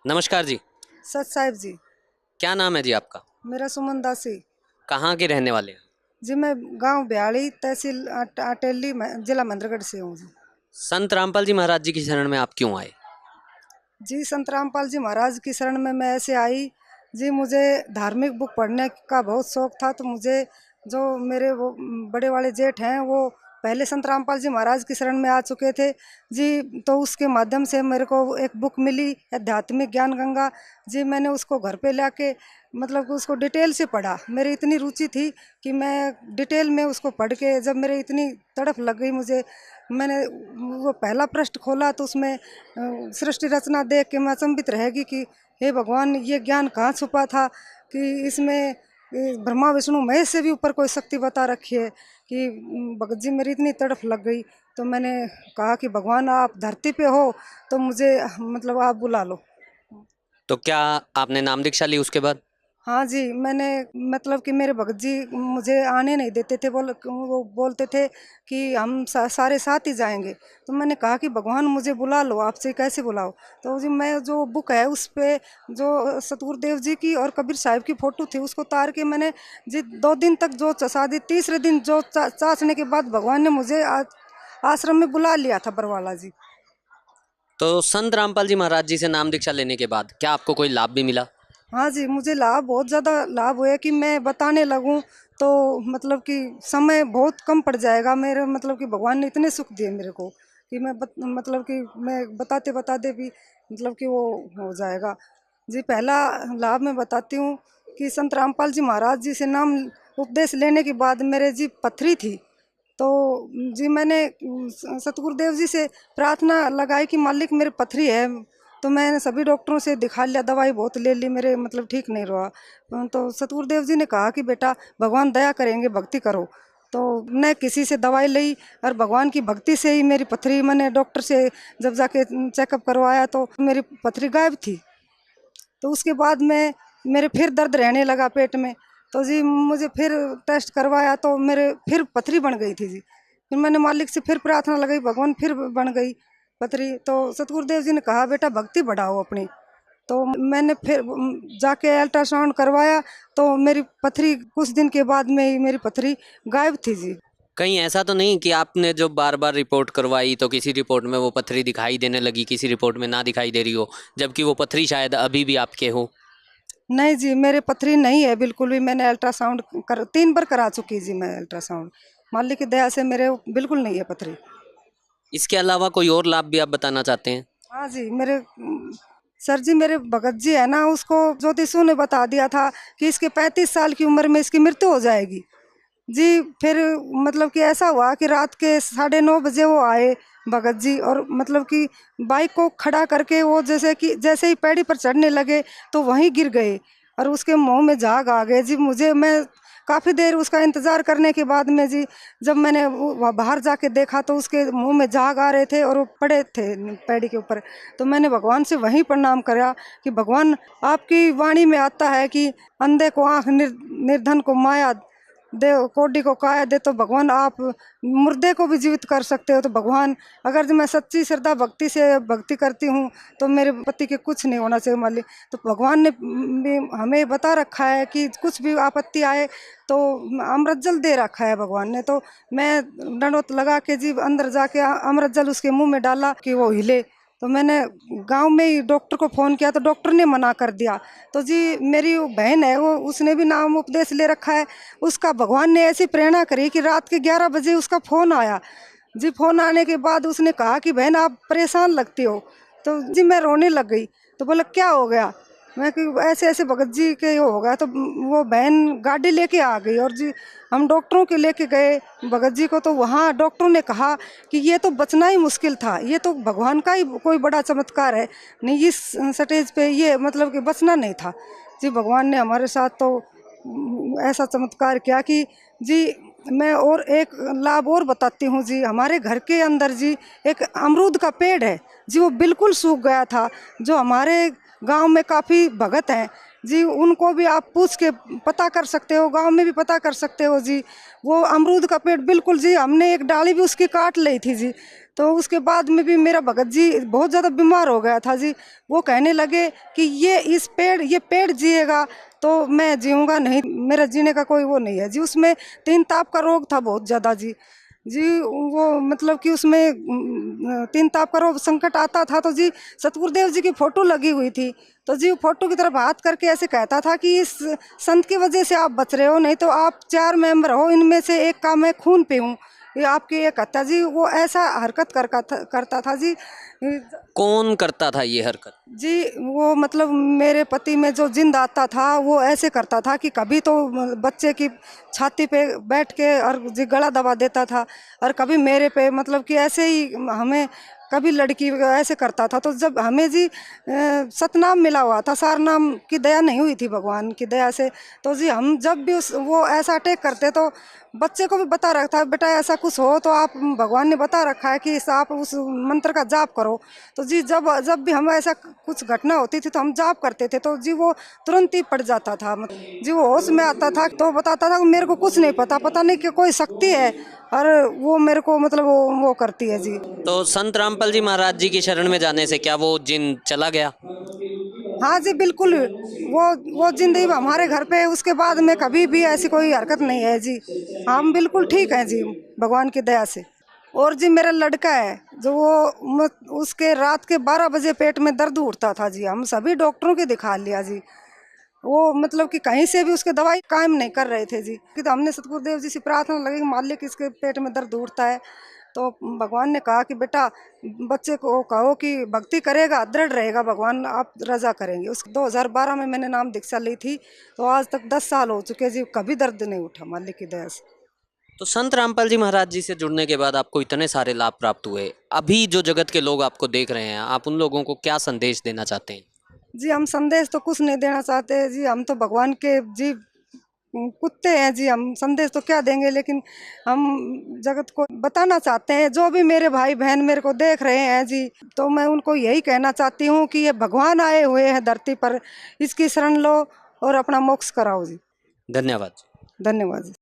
नमस्कार जी। सच साहिब जी। क्या नाम है जी आपका? मेरा सुमन दासी। कहाँ के रहने वाले हैं? जी मैं गांव ब्याली तहसील अटेली जिला मंदरगढ़ से हूँ जी। संत रामपाल जी महाराज जी की शरण में आप क्यों आए? जी संत रामपाल जी महाराज की शरण में मैं ऐसे आई जी, मुझे धार्मिक बुक पढ़ने का बहुत शौक था। तो मुझे जो मेरे वो बड़े वाले जेठ हैं वो पहले संत रामपाल जी महाराज की शरण में आ चुके थे जी। तो उसके माध्यम से मेरे को एक बुक मिली आध्यात्मिक ज्ञान गंगा जी। मैंने उसको घर पे लाके मतलब कि उसको डिटेल से पढ़ा। मेरी इतनी रुचि थी कि मैं डिटेल में उसको पढ़ के जब मेरे इतनी तड़फ लग गई मुझे, मैंने वो पहला पृष्ठ खोला तो उसमें सृष्टि रचना देख के मैं अचंभित रहेगी कि हे भगवान, ये ज्ञान कहाँ छुपा था कि इसमें ब्रह्मा विष्णु महेश से भी ऊपर कोई शक्ति बता रखी है। कि भगत जी मेरी इतनी तड़फ लग गई तो मैंने कहा कि भगवान आप धरती पे हो तो मुझे मतलब आप बुला लो। तो क्या आपने नाम दीक्षा ली उसके बाद? हाँ जी, मैंने मतलब कि मेरे भगत जी मुझे आने नहीं देते थे। वो बोलते थे कि हम सारे साथ ही जाएंगे। तो मैंने कहा कि भगवान मुझे बुला लो, आपसे कैसे बुलाओ। तो जी मैं जो बुक है उस पे जो सतगुरु देव जी की और कबीर साहिब की फ़ोटो थी उसको उतार के मैंने जी 2 दिन तक जो चसा दी। तीसरे दिन जो चाचने के बाद भगवान ने मुझे आश्रम में बुला लिया था बरवाला जी। तो संत रामपाल जी महाराज जी से नाम दीक्षा लेने के बाद क्या आपको कोई लाभ भी मिला? हाँ जी, मुझे लाभ बहुत ज़्यादा लाभ हुए कि मैं बताने लगूं तो मतलब कि समय बहुत कम पड़ जाएगा मेरे। मतलब कि भगवान ने इतने सुख दिए मेरे को कि मतलब कि मैं बताते बताते भी मतलब कि वो हो जाएगा जी। पहला लाभ मैं बताती हूँ कि संत रामपाल जी महाराज जी से नाम उपदेश लेने के बाद मेरे जी पथरी थी। तो जी मैंने सतगुरुदेव जी से प्रार्थना लगाई कि मालिक मेरे पथरी है। तो मैंने सभी डॉक्टरों से दिखा लिया, दवाई बहुत ले ली, मेरे मतलब ठीक नहीं रहा। तो सतगुरुदेव जी ने कहा कि बेटा भगवान दया करेंगे, भक्ति करो। तो मैं किसी से दवाई ली और भगवान की भक्ति से ही मेरी पथरी, मैंने डॉक्टर से जब जाके चेकअप करवाया तो मेरी पथरी गायब थी। तो उसके बाद में मेरे फिर दर्द रहने लगा पेट में। तो जी मुझे फिर टेस्ट करवाया तो मेरे फिर पथरी बन गई थी जी। फिर मैंने मालिक से फिर प्रार्थना लगाई, भगवान फिर बन गई पथरी। तो सतगुरुदेव जी ने कहा बेटा भक्ति बढ़ाओ अपनी। तो मैंने फिर जाके अल्ट्रासाउंड करवाया तो मेरी पथरी कुछ दिन के बाद में ही मेरी पथरी गायब थी जी। कहीं ऐसा तो नहीं कि आपने जो बार बार रिपोर्ट करवाई तो किसी रिपोर्ट में वो पथरी दिखाई देने लगी, किसी रिपोर्ट में ना दिखाई दे रही हो, जबकि वो पथरी शायद अभी भी आपके हो? नहीं जी, मेरे पथरी नहीं है बिल्कुल भी। मैंने अल्ट्रासाउंड 3 बार करा चुकी जी मैं अल्ट्रासाउंड। मालिक की दया से मेरे बिल्कुल नहीं है पथरी। इसके अलावा कोई और लाभ भी आप बताना चाहते हैं? हाँ जी, मेरे सर जी मेरे भगत जी है ना, उसको ज्योतिषियों ने बता दिया था कि इसके 35 साल की उम्र में इसकी मृत्यु हो जाएगी जी। फिर मतलब कि ऐसा हुआ कि रात के 9:30 बजे वो आए भगत जी, और मतलब कि बाइक को खड़ा करके वो जैसे ही पैड़ी पर चढ़ने लगे तो वहीं गिर गए और उसके मुंह में झाग आ गए जी। मैं काफ़ी देर उसका इंतज़ार करने के बाद में जी, जब मैंने बाहर जाके देखा तो उसके मुंह में झाग आ रहे थे और वो पड़े थे पैड़ी के ऊपर। तो मैंने भगवान से वहीं प्रणाम करा कि भगवान आपकी वाणी में आता है कि अंधे को आँख, निर्धन को माया दे, कोडी को काया दे। तो भगवान आप मुर्दे को भी जीवित कर सकते हो। तो भगवान अगर मैं सच्ची श्रद्धा भक्ति से भक्ति करती हूँ तो मेरे पति के कुछ नहीं होना चाहिए मालिक। तो भगवान ने भी हमें बता रखा है कि कुछ भी आपत्ति आए तो अमृत जल दे रखा है भगवान ने। तो मैं दंडवत लगा के जी अंदर जाके अमृत जल उसके मुंह में डाला कि वो हिले। तो मैंने गांव में ही डॉक्टर को फ़ोन किया तो डॉक्टर ने मना कर दिया। तो जी मेरी वो बहन है, वो उसने भी नाम उपदेश ले रखा है। उसका भगवान ने ऐसी प्रेरणा करी कि रात के 11 बजे उसका फ़ोन आया जी। फ़ोन आने के बाद उसने कहा कि बहन आप परेशान लगती हो। तो जी मैं रोने लग गई। तो बोला क्या हो गया। मैं कि ऐसे ऐसे भगत जी के हो गया। तो वो बहन गाड़ी लेके आ गई और जी हम डॉक्टरों के लेके गए भगत जी को। तो वहाँ डॉक्टरों ने कहा कि ये तो बचना ही मुश्किल था, ये तो भगवान का ही कोई बड़ा चमत्कार है, नहीं इस स्टेज पे ये मतलब कि बचना नहीं था जी। भगवान ने हमारे साथ तो ऐसा चमत्कार किया कि जी। मैं और एक लाभ और बताती हूँ जी। हमारे घर के अंदर जी एक अमरूद का पेड़ है जी, वो बिल्कुल सूख गया था। जो हमारे गांव में काफ़ी भगत हैं जी उनको भी आप पूछ के पता कर सकते हो, गांव में भी पता कर सकते हो जी। वो अमरूद का पेड़ बिल्कुल जी, हमने एक डाली भी उसकी काट ली थी जी। तो उसके बाद में भी मेरा भगत जी बहुत ज़्यादा बीमार हो गया था जी। वो कहने लगे कि ये पेड़ जिएगा तो मैं जीऊँगा नहीं, मेरा जीने का कोई वो नहीं है जी। उसमें तीन ताप का रोग था बहुत ज़्यादा जी। जी वो मतलब कि उसमें तीन ताप का रोग संकट आता था तो जी सतगुरुदेव जी की फ़ोटो लगी हुई थी। तो जी वो फ़ोटो की तरफ हाथ करके ऐसे कहता था कि इस संत की वजह से आप बच रहे हो, नहीं तो आप 4 मेंबर हो, इनमें से एक का मैं खून पीऊँ, ये आपकी एक हत्या। जी वो ऐसा हरकत करता था जी। कौन करता था ये हरकत? जी वो मतलब मेरे पति में जो जिंद आता था वो ऐसे करता था कि कभी तो बच्चे की छाती पे बैठ के और जी गला दबा देता था, और कभी मेरे पे, मतलब कि ऐसे ही हमें कभी लड़की ऐसे करता था। तो जब हमें जी सतनाम मिला हुआ था, सारनाम की दया नहीं हुई थी भगवान की दया से, तो जी हम जब भी वो ऐसा अटैक करते तो बच्चे को भी बता रखा था, बेटा ऐसा कुछ हो तो आप, भगवान ने बता रखा है कि आप उस मंत्र का जाप करो। तो जी जब जब भी हम ऐसा कुछ घटना होती थी तो हम जाप करते थे तो जी वो तुरंत ही पड़ जाता था। जी वो होश में आता था तो बताता था कि मेरे को कुछ नहीं पता, पता नहीं कि कोई शक्ति है और वो मेरे को मतलब वो करती है जी। तो संत रामपाल जी महाराज जी की शरण में जाने से क्या वो जिन चला गया? हाँ जी बिल्कुल, वो जिंदगी हमारे घर पे, उसके बाद में कभी भी ऐसी कोई हरकत नहीं है जी। हम बिल्कुल ठीक हैं जी भगवान की दया से। और जी मेरा लड़का है जो उसके रात के 12 बजे पेट में दर्द उठता था जी, हम सभी डॉक्टरों के दिखा लिया जी। वो मतलब कि कहीं से भी उसके दवाई कायम नहीं कर रहे थे जी। कि तो हमने सतगुरुदेव जी से प्रार्थना लगी कि मालिक इसके पेट में दर्द उठता है, तो भगवान ने कहा कि बेटा बच्चे को कहो कि भक्ति करेगा दृढ़ रहेगा, भगवान आप रजा करेंगे। उस 2012 में मैंने नाम दीक्षा ली थी, तो आज तक 10 साल हो चुके जी, कभी दर्द नहीं उठा मालिक की दया से। तो संत रामपाल जी महाराज जी से जुड़ने के बाद आपको इतने सारे लाभ प्राप्त हुए, अभी जो जगत के लोग आपको देख रहे हैं, आप उन लोगों को क्या संदेश देना चाहते हैं? जी हम संदेश तो कुछ नहीं देना चाहते जी, हम तो भगवान के जी कुत्ते हैं जी। हम संदेश तो क्या देंगे, लेकिन हम जगत को बताना चाहते हैं, जो भी मेरे भाई बहन मेरे को देख रहे हैं जी, तो मैं उनको यही कहना चाहती हूँ कि ये भगवान आए हुए हैं धरती पर, इसकी शरण लो और अपना मोक्ष कराओ जी। धन्यवाद। धन्यवाद जी।